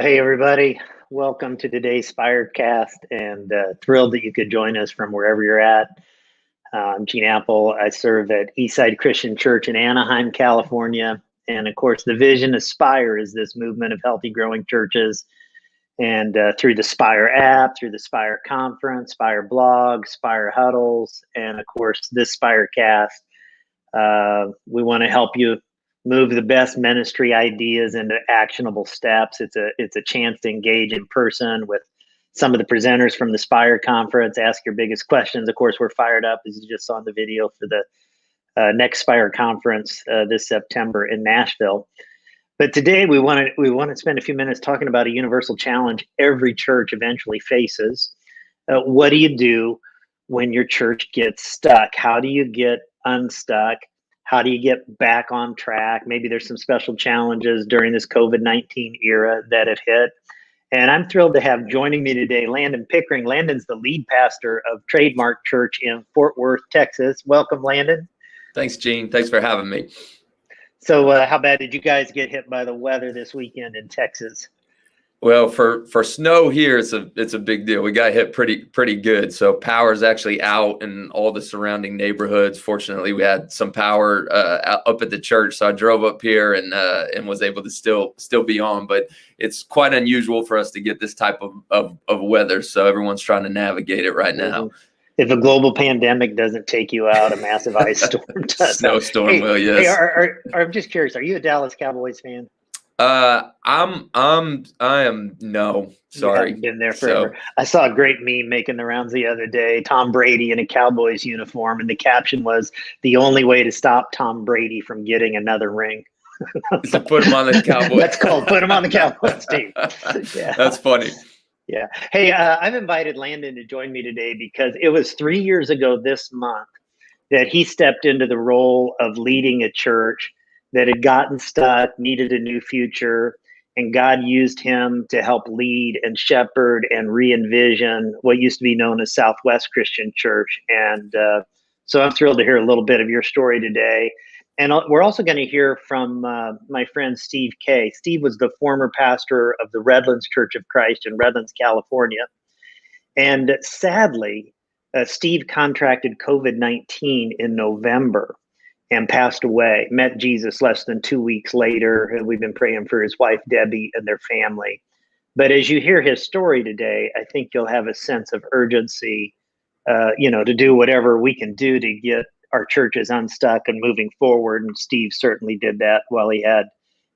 Hey everybody. Welcome to today's Spirecast, and thrilled that you could join us from wherever you're at. I'm Gene Appel. I serve at Eastside Christian Church in Anaheim, California. And of course, the vision of Spire is this movement of healthy, growing churches. And through the Spire app, through the Spire conference, Spire blog, Spire huddles, and of course, this Spirecast, we want to help you move the best ministry ideas into actionable steps. It's a chance to engage in person with some of the presenters from the Spire conference, ask your biggest questions. Of course, we're fired up, as you just saw in the video, for the next Spire conference this September in Nashville. But today we want to spend a few minutes talking about a universal challenge every church eventually faces. What do you do when your church gets stuck? How do you get unstuck? How do you get back on track? Maybe there's some special challenges during this COVID-19 era that have hit. And I'm thrilled to have joining me today Landon Pickering. Landon's the lead pastor of Trademark Church in Fort Worth, Texas. Welcome, Landon. Thanks, Gene. Thanks for having me. So how bad did you guys get hit by the weather this weekend in Texas? Well, for snow here, it's a big deal. We got hit pretty good. So power's actually out in all the surrounding neighborhoods. Fortunately, we had some power up at the church, so I drove up here and was able to still be on. But it's quite unusual for us to get this type of weather. So everyone's trying to navigate it right now. If a global pandemic doesn't take you out, a massive ice storm does. Snowstorm will, yes. Hey, I'm just curious. Are you a Dallas Cowboys fan? I am no, sorry. You haven't been there forever. So, I saw a great meme making the rounds the other day. Tom Brady in a Cowboys uniform, and the caption was, "The only way to stop Tom Brady from getting another ring is to put him on the Cowboys." That's called put him on the Cowboys team. Yeah. That's funny. Yeah. Hey, I've invited Landon to join me today because it was 3 years ago this month that he stepped into the role of leading a church that had gotten stuck, needed a new future, and God used him to help lead and shepherd and re-envision what used to be known as Southwest Christian Church. And so I'm thrilled to hear a little bit of your story today. And we're also going to hear from my friend Steve Kay. Steve was the former pastor of the Redlands Church of Christ in Redlands, California. And sadly, Steve contracted COVID-19 in November and passed away, met Jesus less than 2 weeks later. And we've been praying for his wife, Debbie, and their family. But as you hear his story today, I think you'll have a sense of urgency, to do whatever we can do to get our churches unstuck and moving forward. And Steve certainly did that while he had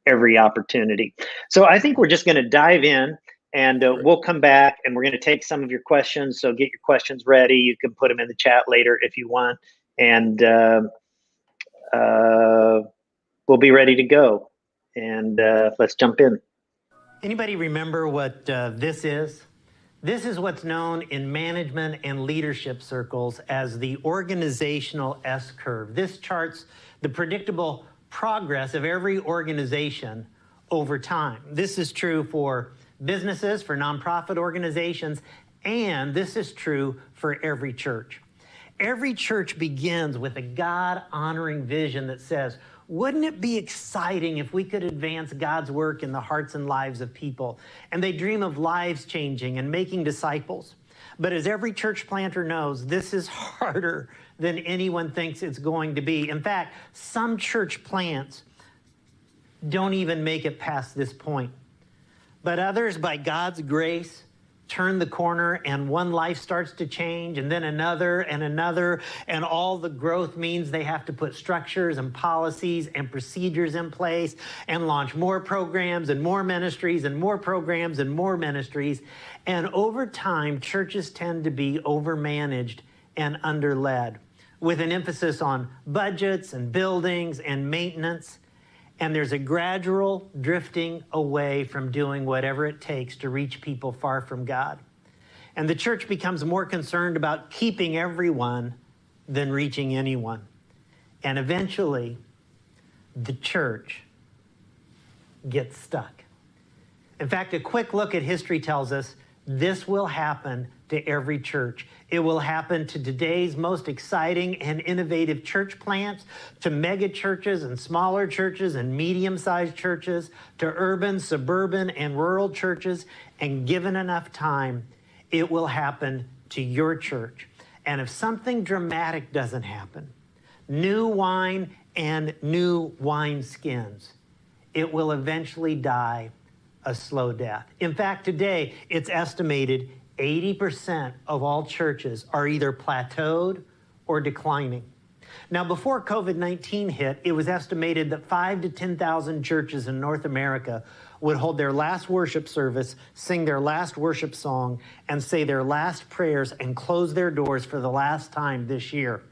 every opportunity. So I think we're just going to dive in, and we'll come back and we're going to take some of your questions. So get your questions ready. You can put them in the chat later if you want. And we'll be ready to go. And let's jump in. Anybody remember what this is? This is what's known in management and leadership circles as the organizational S-curve. This charts the predictable progress of every organization over time. This is true for businesses, for nonprofit organizations, and this is true for every church. Every church begins with a God-honoring vision that says, wouldn't it be exciting if we could advance God's work in the hearts and lives of people? And they dream of lives changing and making disciples. But as every church planter knows, this is harder than anyone thinks it's going to be. In fact, some church plants don't even make it past this point. But others, by God's grace, turn the corner and one life starts to change, and then another, and all the growth means they have to put structures and policies and procedures in place and launch more programs and more ministries and more programs and more ministries. And over time, churches tend to be overmanaged and underled, with an emphasis on budgets and buildings and maintenance. And there's a gradual drifting away from doing whatever it takes to reach people far from God. And the church becomes more concerned about keeping everyone than reaching anyone. And eventually, the church gets stuck. In fact, a quick look at history tells us This will happen to every church. It will happen to today's most exciting and innovative church plants, to mega churches and smaller churches and medium-sized churches, to urban, suburban, and rural churches. And given enough time, it will happen to your church. And if something dramatic doesn't happen, new wine and new wine skins, it will eventually die a slow death. In fact, today it's estimated 80% of all churches are either plateaued or declining. Now, before COVID-19 hit, it was estimated that 5,000 to 10,000 churches in North America would hold their last worship service, sing their last worship song, and say their last prayers and close their doors for the last time this year.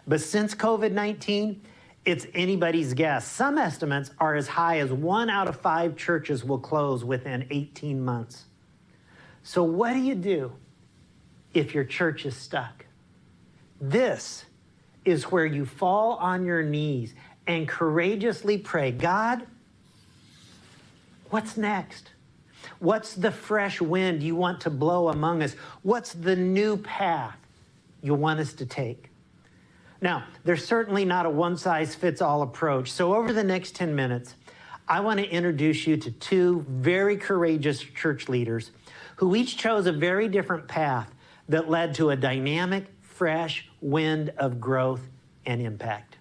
But since COVID-19, it's anybody's guess. Some estimates are as high as 1 out of 5 churches will close within 18 months. So what do you do if your church is stuck? This is where you fall on your knees and courageously pray, God, what's next? What's the fresh wind you want to blow among us? What's the new path you want us to take? Now, there's certainly not a one-size-fits-all approach. So over the next 10 minutes, I want to introduce you to 2 very courageous church leaders who each chose a very different path that led to a dynamic, fresh wind of growth and impact.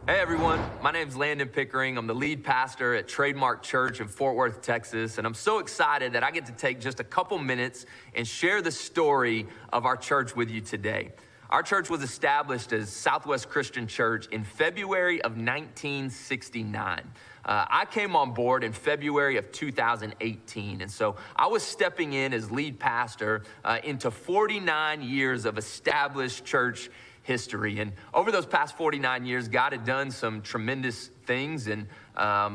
Hey everyone, my name's Landon Pickering. I'm the lead pastor at Trademark Church in Fort Worth, Texas, and I'm so excited that I get to take just a couple minutes and share the story of our church with you today. Our church was established as Southwest Christian Church in February of 1969. I came on board in February of 2018, and so I was stepping in as lead pastor into 49 years of established church history. And over those past 49 years, God had done some tremendous things, and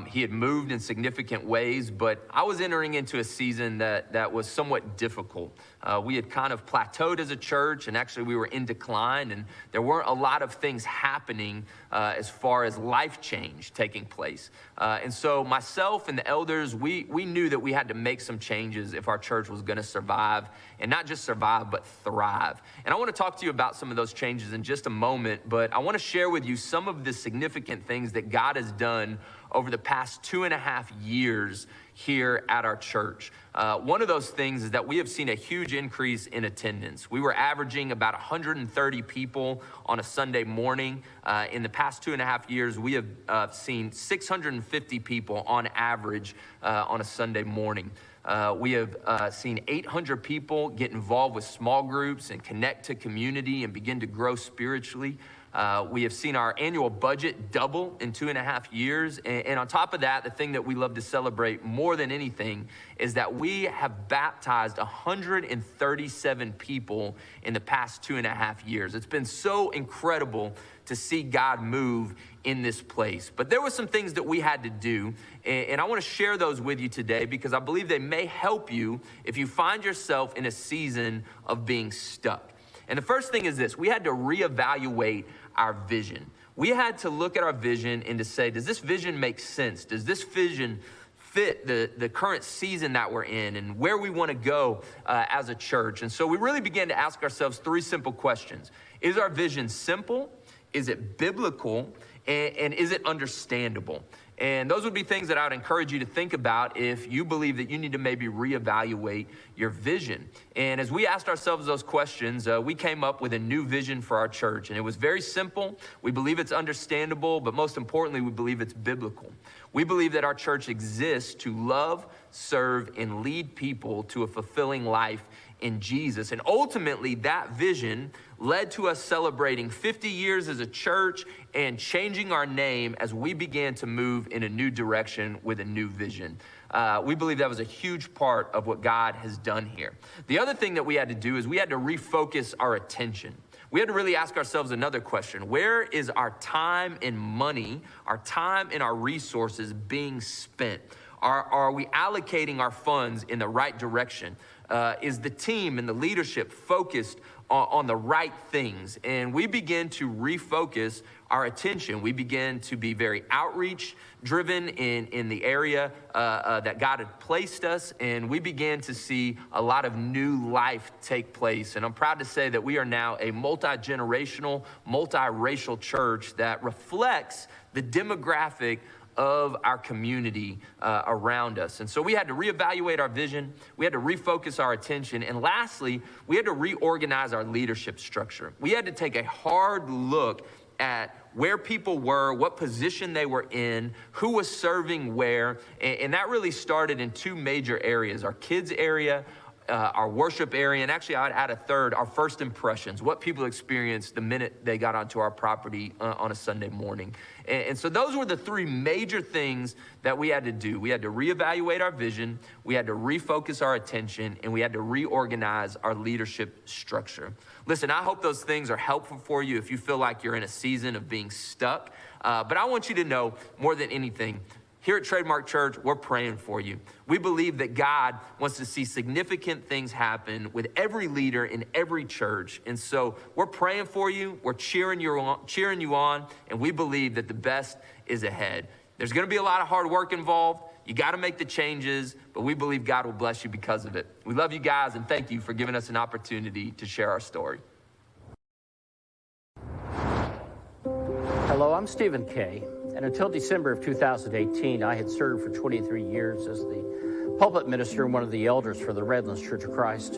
he had moved in significant ways, but I was entering into a season that was somewhat difficult. We had kind of plateaued as a church, and actually we were in decline, and there weren't a lot of things happening as far as life change taking place. And so myself and the elders, we knew that we had to make some changes if our church was gonna survive, and not just survive, but thrive. And I wanna talk to you about some of those changes in just a moment, but I wanna share with you some of the significant things that God has done over the past 2.5 years here at our church. One of those things is that we have seen a huge increase in attendance. We were averaging about 130 people on a Sunday morning. In the past 2.5 years, we have seen 650 people on average on a Sunday morning. We have seen 800 people get involved with small groups and connect to community and begin to grow spiritually. We have seen our annual budget double in 2.5 years. And on top of that, the thing that we love to celebrate more than anything is that we have baptized 137 people in the past 2.5 years. It's been so incredible to see God move in this place. But there were some things that we had to do, and I want to share those with you today because I believe they may help you if you find yourself in a season of being stuck. And the first thing is this: we had to reevaluate our vision. We had to look at our vision and to say, does this vision make sense? Does this vision fit the current season that we're in and where we want to go as a church? And so we really began to ask ourselves 3 simple questions. Is our vision simple? Is it biblical? And is it understandable? And those would be things that I would encourage you to think about if you believe that you need to maybe reevaluate your vision. And as we asked ourselves those questions, we came up with a new vision for our church. And it was very simple. We believe it's understandable, but most importantly, we believe it's biblical. We believe that our church exists to love, serve, and lead people to a fulfilling life in Jesus. And ultimately, that vision led to us celebrating 50 years as a church and changing our name as we began to move in a new direction with a new vision. We believe that was a huge part of what God has done here. The other thing that we had to do is we had to refocus our attention. We had to really ask ourselves another question: where is our time and money, our time and our resources being spent? Are we allocating our funds in the right direction? is the team and the leadership focused on the right things. And we begin to refocus our attention. We begin to be very outreach driven in the area that God had placed us. And we began to see a lot of new life take place. And I'm proud to say that we are now a multi-generational, multiracial church that reflects the demographic of our community around us. And so we had to reevaluate our vision, we had to refocus our attention, and lastly, we had to reorganize our leadership structure. We had to take a hard look at where people were, what position they were in, who was serving where, and that really started in two major areas: our kids area, our worship area, and actually I'd add a third, our first impressions, what people experienced the minute they got onto our property on a Sunday morning. And so those were the three major things that we had to do. We had to reevaluate our vision, we had to refocus our attention, and we had to reorganize our leadership structure. Listen, I hope those things are helpful for you if you feel like you're in a season of being stuck. But I want you to know, more than anything, here at Trademark Church, we're praying for you. We believe that God wants to see significant things happen with every leader in every church. And so we're praying for you, we're cheering you on, and we believe that the best is ahead. There's gonna be a lot of hard work involved. You gotta make the changes, but we believe God will bless you because of it. We love you guys, and thank you for giving us an opportunity to share our story. Hello, I'm Stephen Kay. And until December of 2018, I had served for 23 years as the pulpit minister and one of the elders for the Redlands Church of Christ.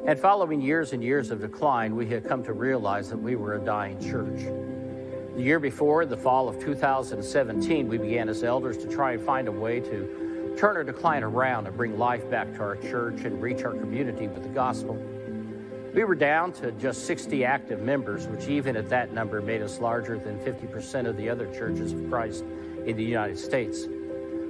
And following years and years of decline, we had come to realize that we were a dying church. The year before, the fall of 2017, we began as elders to try and find a way to turn our decline around and bring life back to our church and reach our community with the gospel. We were down to just 60 active members, which even at that number made us larger than 50% of the other churches of Christ in the United States.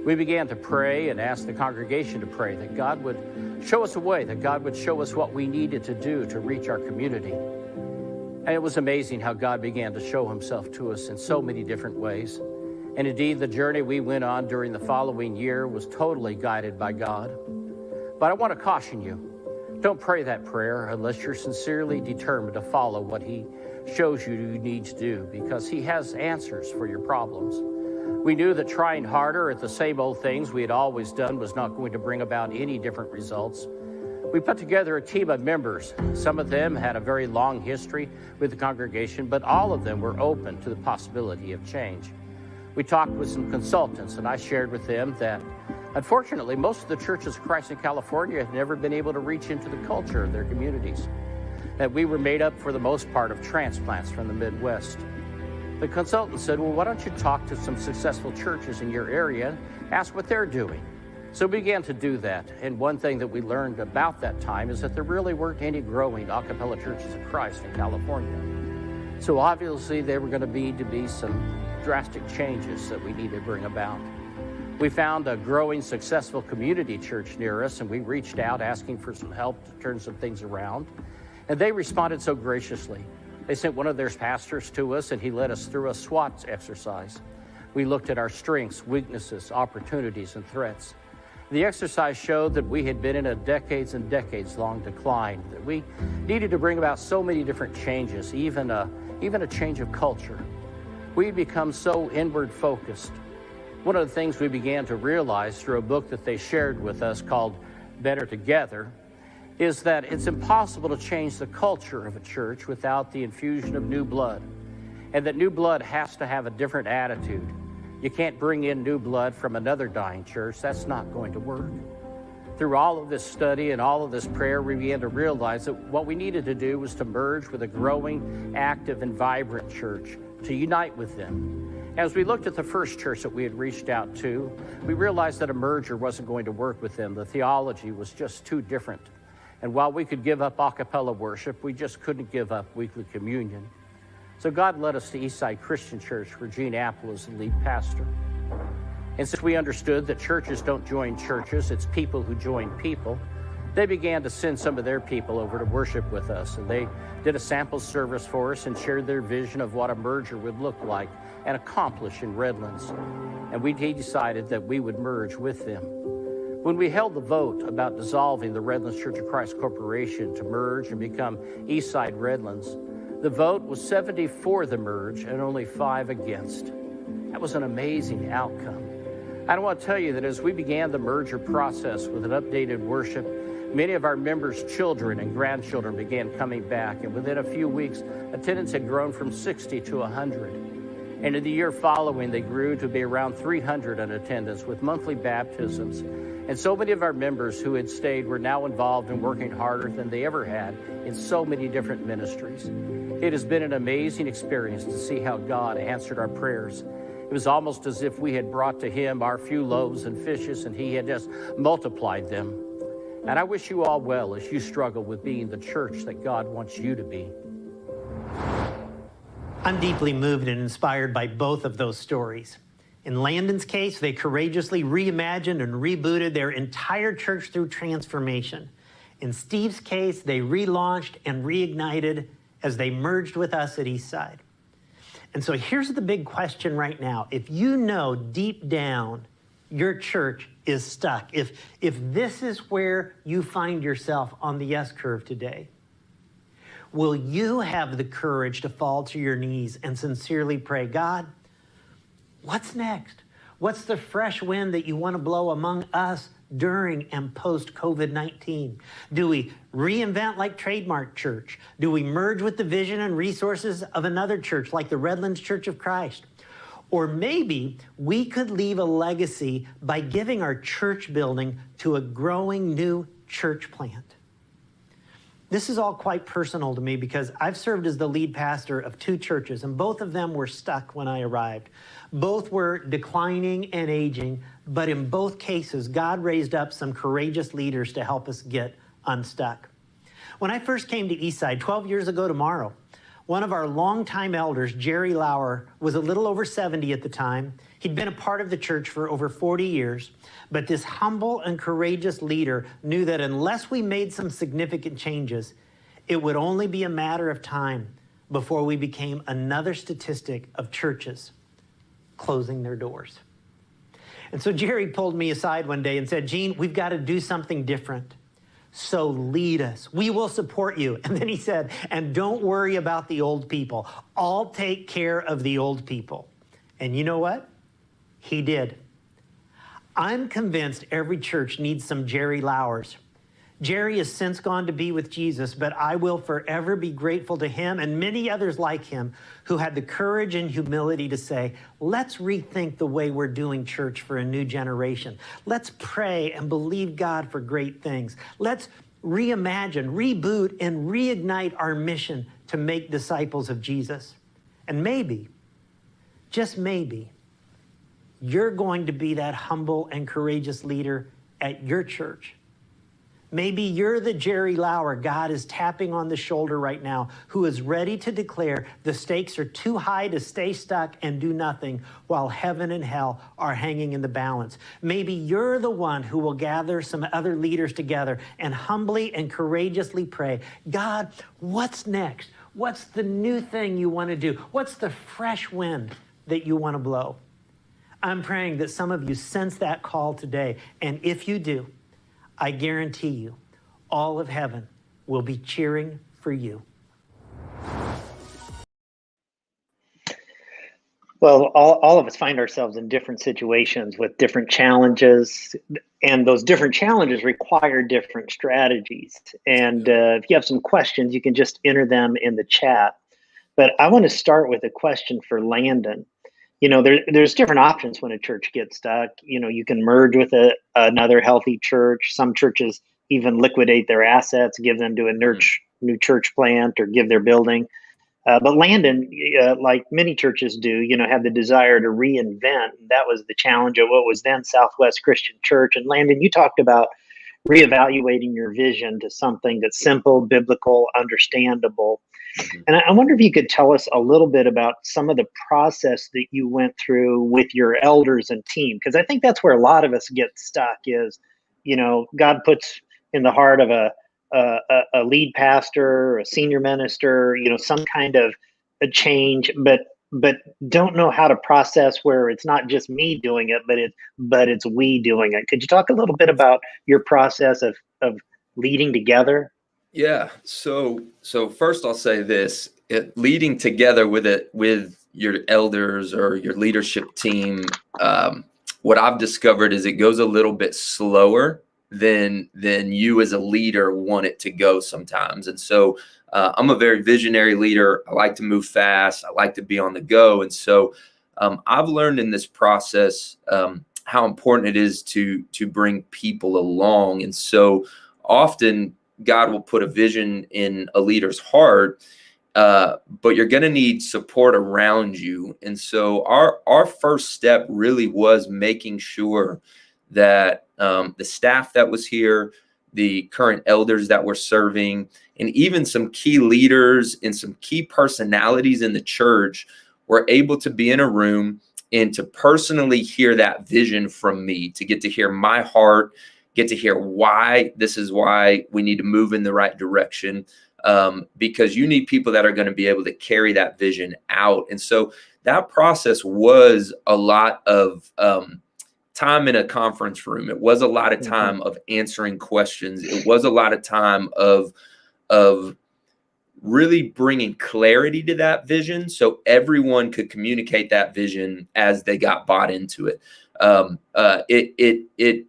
We began to pray and ask the congregation to pray that God would show us a way, that God would show us what we needed to do to reach our community. And it was amazing how God began to show himself to us in so many different ways. And indeed, the journey we went on during the following year was totally guided by God. But I want to caution you. Don't pray that prayer unless you're sincerely determined to follow what he shows you need to do, because he has answers for your problems. We knew that trying harder at the same old things we had always done was not going to bring about any different results. We put together a team of members. Some of them had a very long history with the congregation, but all of them were open to the possibility of change. We talked with some consultants, and I shared with them that unfortunately, most of the churches of Christ in California have never been able to reach into the culture of their communities, that we were made up for the most part of transplants from the Midwest. The consultant said, well, why don't you talk to some successful churches in your area, ask what they're doing. So we began to do that, and one thing that we learned about that time is that there really weren't any growing a cappella churches of Christ in California. So obviously there were going to need to be some drastic changes that we needed to bring about. We found a growing, successful community church near us, and we reached out asking for some help to turn some things around. And they responded so graciously. They sent one of their pastors to us, and he led us through a SWOT exercise. We looked at our strengths, weaknesses, opportunities, and threats. The exercise showed that we had been in a decades and decades long decline, that we needed to bring about so many different changes, even a change of culture. We had become so inward focused. One of the things we began to realize through a book that they shared with us called Better Together is that it's impossible to change the culture of a church without the infusion of new blood, and that new blood has to have a different attitude. You can't bring in new blood from another dying church. That's not going to work. Through all of this study and all of this prayer, we began to realize that what we needed to do was to merge with a growing, active, and vibrant church, to unite with them. As we looked at the first church that we had reached out to, we realized that a merger wasn't going to work with them. The theology was just too different. And while we could give up a cappella worship, we just couldn't give up weekly communion. So God led us to Eastside Christian Church, where Gene Appel is the lead pastor. And since we understood that churches don't join churches, it's people who join people, they began to send some of their people over to worship with us. And they did a sample service for us and shared their vision of what a merger would look like and accomplish in Redlands. And we decided that we would merge with them. When we held the vote about dissolving the Redlands Church of Christ Corporation to merge and become Eastside Redlands, the vote was 70 for the merge and only 5 against. That was an amazing outcome. I want to tell you that as we began the merger process with an updated worship, many of our members' children and grandchildren began coming back, and within a few weeks, attendance had grown from 60 to 100. And in the year following, they grew to be around 300 in attendance with monthly baptisms. And so many of our members who had stayed were now involved in working harder than they ever had in so many different ministries. It has been an amazing experience to see how God answered our prayers. It was almost as if we had brought to him our few loaves and fishes and he had just multiplied them. And I wish you all well as you struggle with being the church that God wants you to be. I'm deeply moved and inspired by both of those stories. In Landon's case, they courageously reimagined and rebooted their entire church through transformation. In Steve's case, they relaunched and reignited as they merged with us at Eastside. And so here's the big question right now. If you know deep down your church is stuck, if this is where you find yourself on the S-curve today, will you have the courage to fall to your knees and sincerely pray, God, what's next? What's the fresh wind that you want to blow among us during and post-COVID-19? Do we reinvent like Trademark Church? Do we merge with the vision and resources of another church like the Redlands Church of Christ? Or maybe we could leave a legacy by giving our church building to a growing new church plant. This is all quite personal to me because I've served as the lead pastor of 2 churches, and both of them were stuck when I arrived. Both were declining and aging, but in both cases, God raised up some courageous leaders to help us get unstuck. When I first came to Eastside 12 years ago tomorrow, one of our longtime elders, Jerry Lauer, was a little over 70 at the time. He'd been a part of the church for over 40 years, but this humble and courageous leader knew that unless we made some significant changes, it would only be a matter of time before we became another statistic of churches closing their doors. And so Jerry pulled me aside one day and said, Gene, we've got to do something different. So lead us. We will support you. And then he said, and don't worry about the old people. I'll take care of the old people. And you know what? He did. I'm convinced every church needs some Jerry Lauers. Jerry has since gone to be with Jesus, but I will forever be grateful to him and many others like him who had the courage and humility to say, let's rethink the way we're doing church for a new generation. Let's pray and believe God for great things. Let's reimagine, reboot, and reignite our mission to make disciples of Jesus. And maybe, just maybe, you're going to be that humble and courageous leader at your church. Maybe you're the Jerry Lauer God is tapping on the shoulder right now, who is ready to declare the stakes are too high to stay stuck and do nothing while heaven and hell are hanging in the balance. Maybe you're the one who will gather some other leaders together and humbly and courageously pray, God, what's next? What's the new thing you want to do? What's the fresh wind that you want to blow? I'm praying that some of you sense that call today, and if you do, I guarantee you, all of heaven will be cheering for you. Well, all of us find ourselves in different situations with different challenges, and those different challenges require different strategies. And if you have some questions, you can just enter them in the chat. But I want to start with a question for Landon. You know, there's different options when a church gets stuck. You know, you can merge with another healthy church. Some churches even liquidate their assets, give them to a new church plant, or give their building. But Landon, like many churches do, you know, have the desire to reinvent. That was the challenge of what was then Southwest Christian Church. And Landon, you talked about reevaluating your vision to something that's simple, biblical, understandable. And I wonder if you could tell us a little bit about some of the process that you went through with your elders and team, because I think that's where a lot of us get stuck is, you know, God puts in the heart of a lead pastor, a senior minister, you know, some kind of a change, but but don't know how to process where it's not just me doing it, but it's we doing it. Could you talk a little bit about your process of leading together? Yeah. So first I'll say this, leading together with your elders or your leadership team, what I've discovered is it goes a little bit slower than you as a leader want it to go sometimes. And so I'm a very visionary leader. I like to move fast. I like to be on the go. And so I've learned in this process how important it is to bring people along. And so often God will put a vision in a leader's heart, but you're going to need support around you. And so our first step really was making sure that the staff that was here, the current elders that were serving, and even some key leaders and some key personalities in the church were able to be in a room and to personally hear that vision from me, to get to hear my heart, get to hear why this is why we need to move in the right direction, because you need people that are going to be able to carry that vision out. And so that process was a lot of time in a conference room. It was a lot of time of answering questions. It was a lot of time of really bringing clarity to that vision so everyone could communicate that vision as they got bought into it. It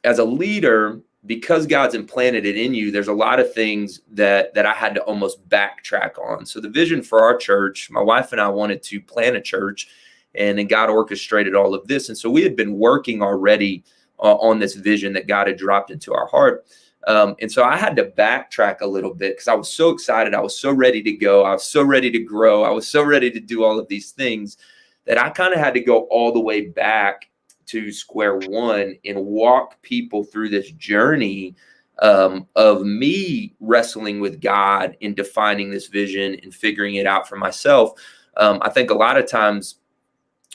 as a leader, because God's implanted it in you, there's a lot of things that I had to almost backtrack on. So the vision for our church, my wife and I wanted to plant a church, and then God orchestrated all of this. And so we had been working already on this vision that God had dropped into our heart. And so I had to backtrack a little bit because I was so excited. I was so ready to go. I was so ready to grow. I was so ready to do all of these things that I kind of had to go all the way back to square one and walk people through this journey of me wrestling with God in defining this vision and figuring it out for myself. I think a lot of times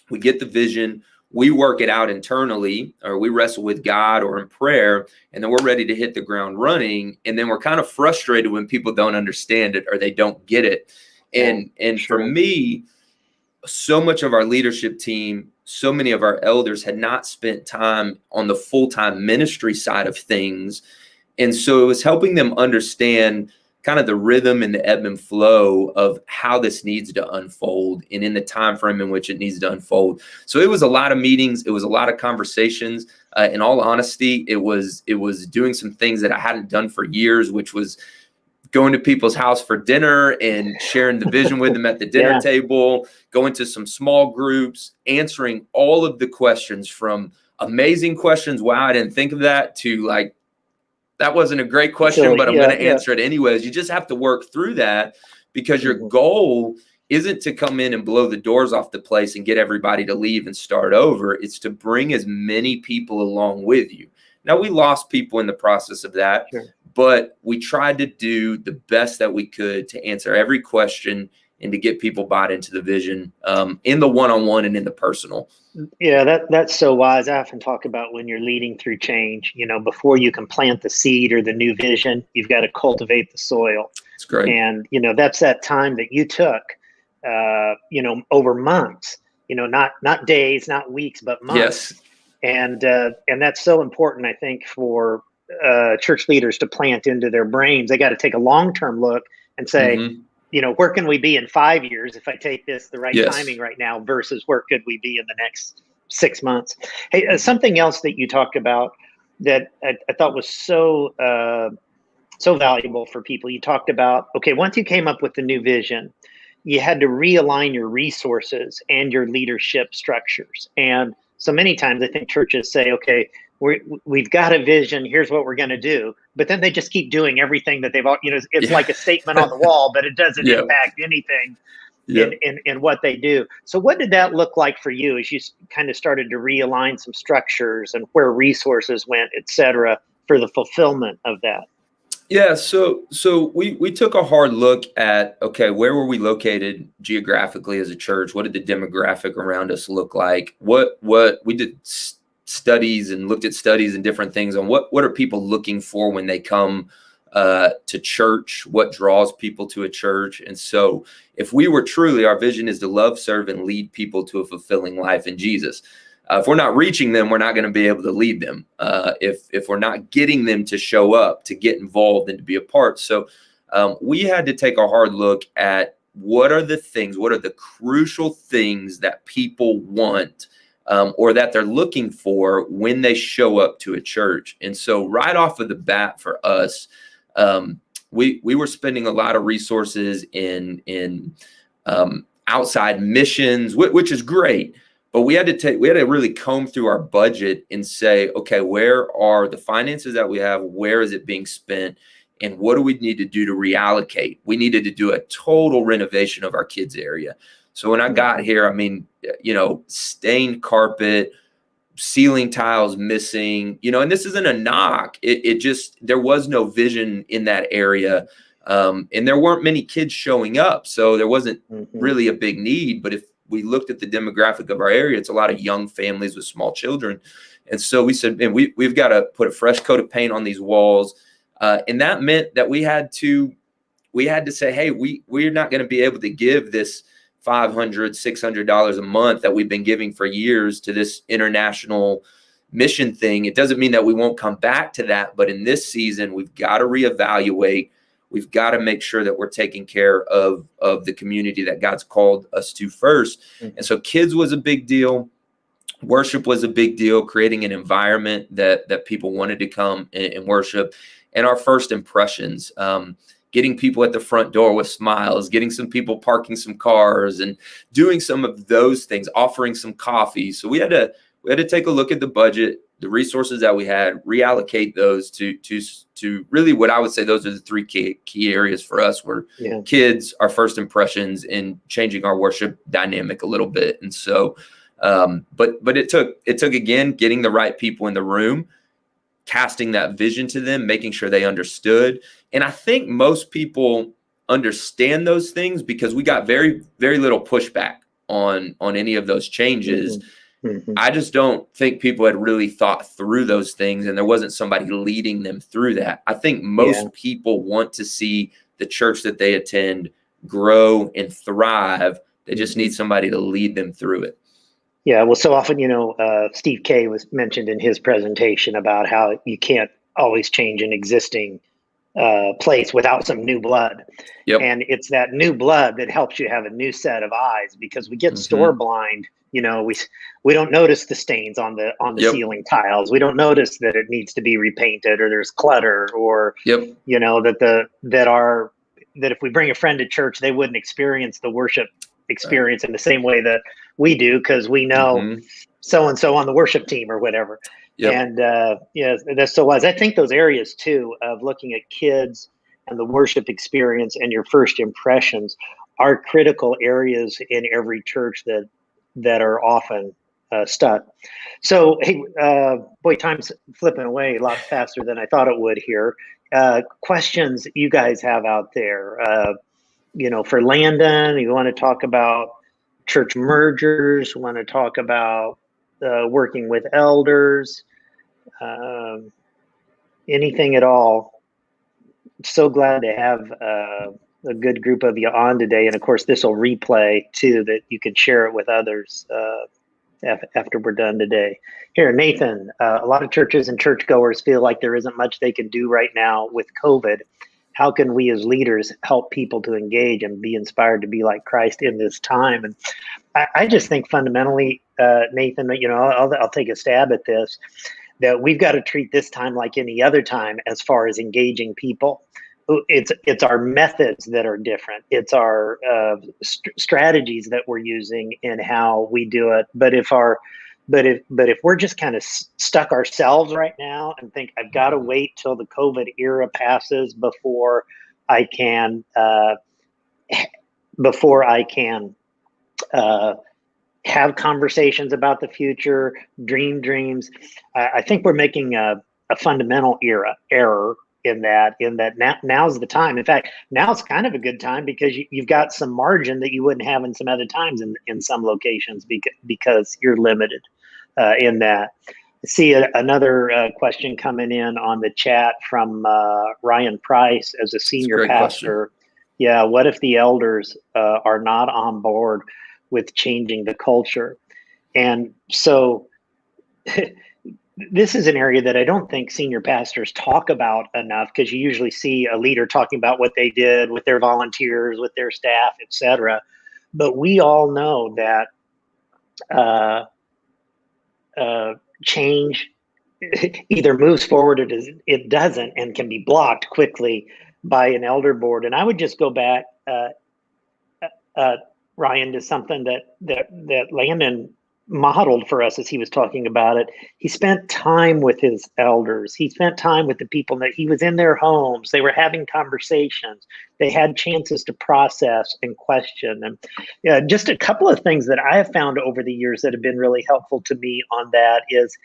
we get the vision, we work it out internally, or we wrestle with God or in prayer, and then we're ready to hit the ground running. And then we're kind of frustrated when people don't understand it or they don't get it. And for me, so much of our leadership team, so many of our elders had not spent time on the full-time ministry side of things. And so it was helping them understand kind of the rhythm and the ebb and flow of how this needs to unfold and in the time frame in which it needs to unfold. So it was a lot of meetings. It was a lot of conversations. In all honesty, it was doing some things that I hadn't done for years, which was going to people's house for dinner and sharing the vision with them at the dinner table, going to some small groups, answering all of the questions, from amazing questions, wow, I didn't think of that, to like, that wasn't a great question, but I'm going to answer it anyways. You just have to work through that, because your goal isn't to come in and blow the doors off the place and get everybody to leave and start over. It's to bring as many people along with you. Now, we lost people in the process of that, but we tried to do the best that we could to answer every question and to get people bought into the vision in the one-on-one and in the personal. Yeah, that's so wise. I often talk about when you're leading through change, before you can plant the seed or the new vision, you've got to cultivate the soil. It's great. And, that's that time that you took, over months, not days, not weeks, but months. Yes. And that's so important, I think, for church leaders to plant into their brains. They got to take a long-term look and say, where can we be in 5 years if I take this the right timing right now, versus where could we be in the next 6 months? Hey, something else that you talked about that I thought was so valuable for people. You talked about, okay, once you came up with the new vision, you had to realign your resources and your leadership structures. And so many times I think churches say, okay, we've got a vision, here's what we're going to do. But then they just keep doing everything that they've, it's like a statement on the wall, but it doesn't impact anything in what they do. So what did that look like for you as you kind of started to realign some structures and where resources went, et cetera, for the fulfillment of that? Yeah, so we took a hard look at, okay, where were we located geographically as a church? What did the demographic around us look like? What we did studies and looked at studies and different things on what are people looking for when they come to church, what draws people to a church. And so if we were truly, our vision is to love, serve, and lead people to a fulfilling life in Jesus. If we're not reaching them, we're not going to be able to lead them. If we're not getting them to show up, to get involved and to be a part. So we had to take a hard look at what are the crucial things that people want or that they're looking for when they show up to a church. And so right off of the bat for us, we were spending a lot of resources in outside missions, which is great. But we had to really comb through our budget and say, okay, where are the finances that we have? Where is it being spent? And what do we need to do to reallocate? We needed to do a total renovation of our kids area. So when I got here, I mean, stained carpet, ceiling tiles missing, and this isn't a knock. It just, there was no vision in that area. And there weren't many kids showing up. So there wasn't really a big need. But if we looked at the demographic of our area, it's a lot of young families with small children. And so we said, man, we've got to put a fresh coat of paint on these walls. And that meant that we had to say, hey, we're not going to be able to give this $500, $600 a month that we've been giving for years to this international mission thing. It doesn't mean that we won't come back to that. But in this season, we've got to reevaluate. We've got to make sure that we're taking care of the community that God's called us to first. And so kids was a big deal. Worship was a big deal, creating an environment that people wanted to come and worship. And our first impressions, getting people at the front door with smiles, getting some people parking some cars and doing some of those things, offering some coffee. So we had to take a look at the budget, the resources that we had, reallocate those to really what I would say those are the three key areas for us were kids, our first impressions, and changing our worship dynamic a little bit. And so, but it took again, getting the right people in the room, casting that vision to them, making sure they understood. And I think most people understand those things because we got very, very little pushback on any of those changes. I just don't think people had really thought through those things, and there wasn't somebody leading them through that. I think most people want to see the church that they attend grow and thrive. They just need somebody to lead them through it. Yeah, well, so often, Steve K was mentioned in his presentation about how you can't always change an existing place without some new blood. Yep. And it's that new blood that helps you have a new set of eyes, because we get store blind. We don't notice the stains on the ceiling tiles. We don't notice that it needs to be repainted, or there's clutter, or that if we bring a friend to church, they wouldn't experience the worship experience in the same way that we do, because we know so and so on the worship team or whatever. And that's so wise. I think those areas too of looking at kids and the worship experience and your first impressions are critical areas in every church that are often stuck. So, hey, boy, time's flipping away a lot faster than I thought it would here. Questions you guys have out there, for Landon, you want to talk about church mergers, want to talk about working with elders, anything at all. So glad to have a good group of you on today. And of course, this will replay too, that you can share it with others after we're done today. Here, Nathan, a lot of churches and churchgoers feel like there isn't much they can do right now with COVID. How can we as leaders help people to engage and be inspired to be like Christ in this time? And I just think fundamentally, Nathan, I'll take a stab at this, that we've got to treat this time like any other time as far as engaging people. It's our methods that are different. It's our strategies that we're using in how we do it. But if we're just kind of stuck ourselves right now and think I've got to wait till the COVID era passes before I can have conversations about the future, dreams, I think we're making a fundamental error in that now's the time. In fact, now it's kind of a good time because you've got some margin that you wouldn't have in some other times in some locations because you're limited in that. See another question coming in on the chat from Ryan Price as a senior pastor. Question. Yeah, what if the elders are not on board with changing the culture? And so this is an area that I don't think senior pastors talk about enough, because you usually see a leader talking about what they did with their volunteers, with their staff, etc. But we all know that change either moves forward or it doesn't, and can be blocked quickly by an elder board. And I would just go back, Ryan, to something that Landon modeled for us as he was talking about it. He spent time with his elders. He spent time with the people that he was in their homes. They were having conversations. They had chances to process and question. And just a couple of things that I have found over the years that have been really helpful to me on that is,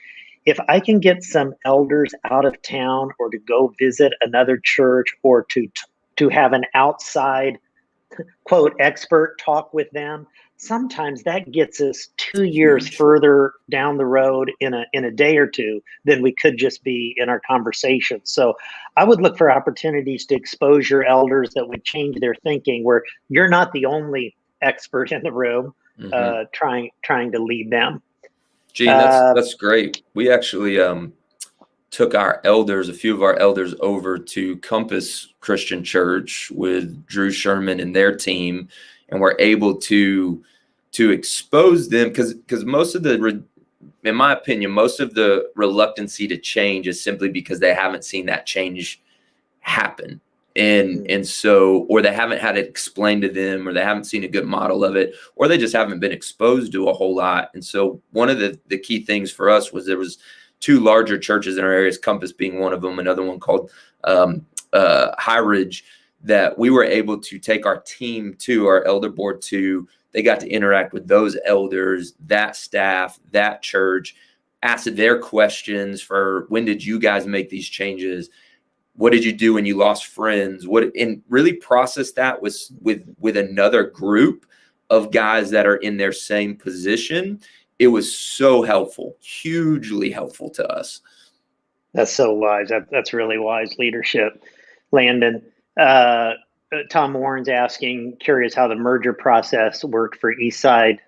if I can get some elders out of town, or to go visit another church, or to have an outside quote expert talk with them, sometimes that gets us 2 years further down the road in a day or two than we could just be in our conversations. So I would look for opportunities to expose your elders that would change their thinking, where you're not the only expert in the room trying to lead them. Gene, that's great. We actually took a few of our elders over to Compass Christian Church with Drew Sherman and their team, and we're able to expose them, because most of in my opinion, most of the reluctancy to change is simply because they haven't seen that change happen. And so, or they haven't had it explained to them, or they haven't seen a good model of it, or they just haven't been exposed to a whole lot. And so one of the key things for us was, there was 2 larger churches in our areas, Compass being one of them, another one called High Ridge, that we were able to take our team to, our elder board to. They got to interact with those elders, that staff, that church, ask their questions for, when did you guys make these changes? What did you do when you lost friends? And really process that with another group of guys that are in their same position. It was so helpful, hugely helpful to us. That's so wise. That's really wise leadership, Landon. Tom Warren's asking, curious how the merger process worked for Eastside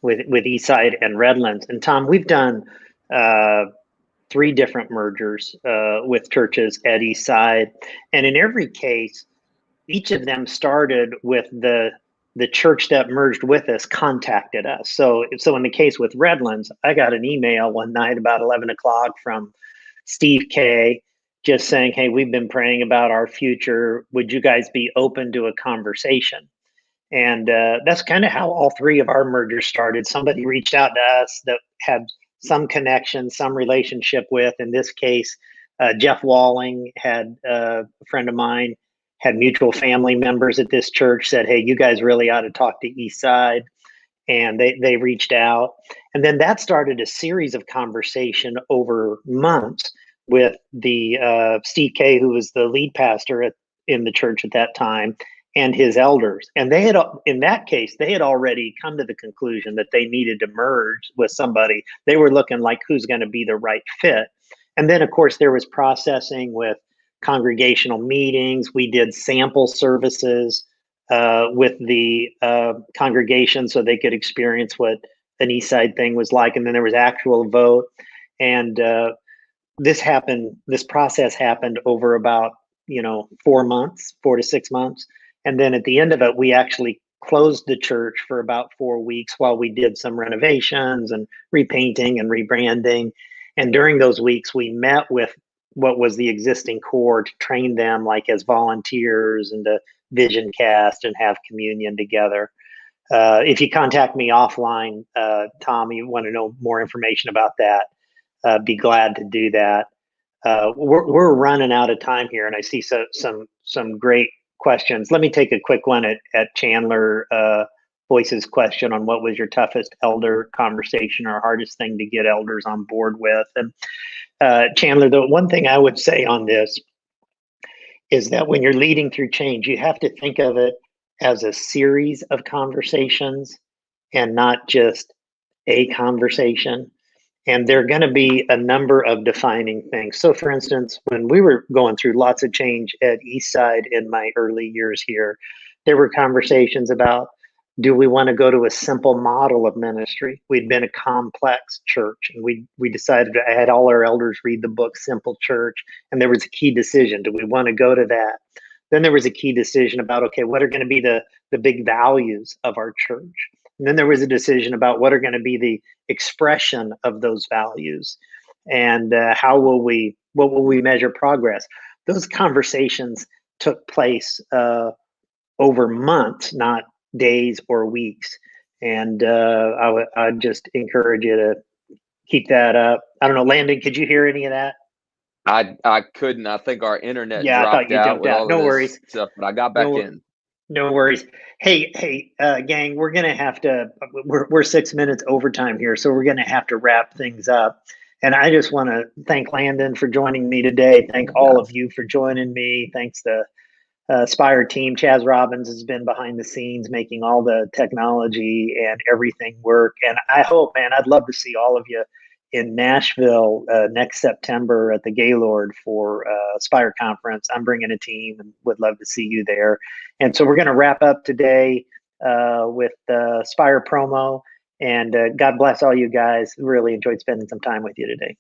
with Eastside and Redlands. And Tom, we've done 3 different mergers with churches at Eastside, and in every case, each of them started with the church that merged with us contacted us. So in the case with Redlands, I got an email one night about 11 o'clock from Steve K, just saying, hey, we've been praying about our future. Would you guys be open to a conversation? And that's kind of how all 3 of our mergers started. Somebody reached out to us that had some connection, some relationship with. In this case, Jeff Walling had a friend of mine, had mutual family members at this church, said, hey, you guys really ought to talk to Eastside. And they reached out. And then that started a series of conversation over months with the Steve K, who was the lead pastor in the church at that time, and his elders. And they had, in that case, they had already come to the conclusion that they needed to merge with somebody. They were looking like, who's going to be the right fit. And then, of course, there was processing with congregational meetings. We did sample services with the congregation so they could experience what an Eastside thing was like. And then there was actual vote. And this process happened over about 4 to 6 months. And then at the end of it, we actually closed the church for about 4 weeks while we did some renovations and repainting and rebranding. And during those weeks, we met with what was the existing core to train them like as volunteers and to vision cast and have communion together. If you contact me offline, Tom, you want to know more information about that, be glad to do that. We're running out of time here, and I see some great questions. Let me take a quick one at Chandler Boyce's question on what was your toughest elder conversation or hardest thing to get elders on board with. And Chandler, the one thing I would say on this is that when you're leading through change, you have to think of it as a series of conversations and not just a conversation. And there are going to be a number of defining things. So, for instance, when we were going through lots of change at Eastside in my early years here, there were conversations about, do we want to go to a simple model of ministry? We'd been a complex church, and we decided, I had all our elders read the book Simple Church, and there was a key decision. Do we want to go to that? Then there was a key decision about, okay, what are going to be the big values of our church? And then there was a decision about what are going to be the expression of those values, and what will we measure progress? Those conversations took place over months, not days or weeks. And I'd just encourage you to keep that up. I don't know, Landon, could you hear any of that? I couldn't. I think our internet Yeah, I thought dropped you out jumped with out. all No of this worries. stuff, but I got back No, in. no worries. Hey, gang, we're gonna have to. We're 6 minutes overtime here, so we're gonna have to wrap things up. And I just want to thank Landon for joining me today. Thank all of you for joining me. Thanks to Spire team. Chaz Robbins has been behind the scenes making all the technology and everything work. And I hope, man, I'd love to see all of you in Nashville next September at the Gaylord for Spire Conference. I'm bringing a team and would love to see you there. And so we're going to wrap up today with Spire promo. And God bless all you guys. Really enjoyed spending some time with you today.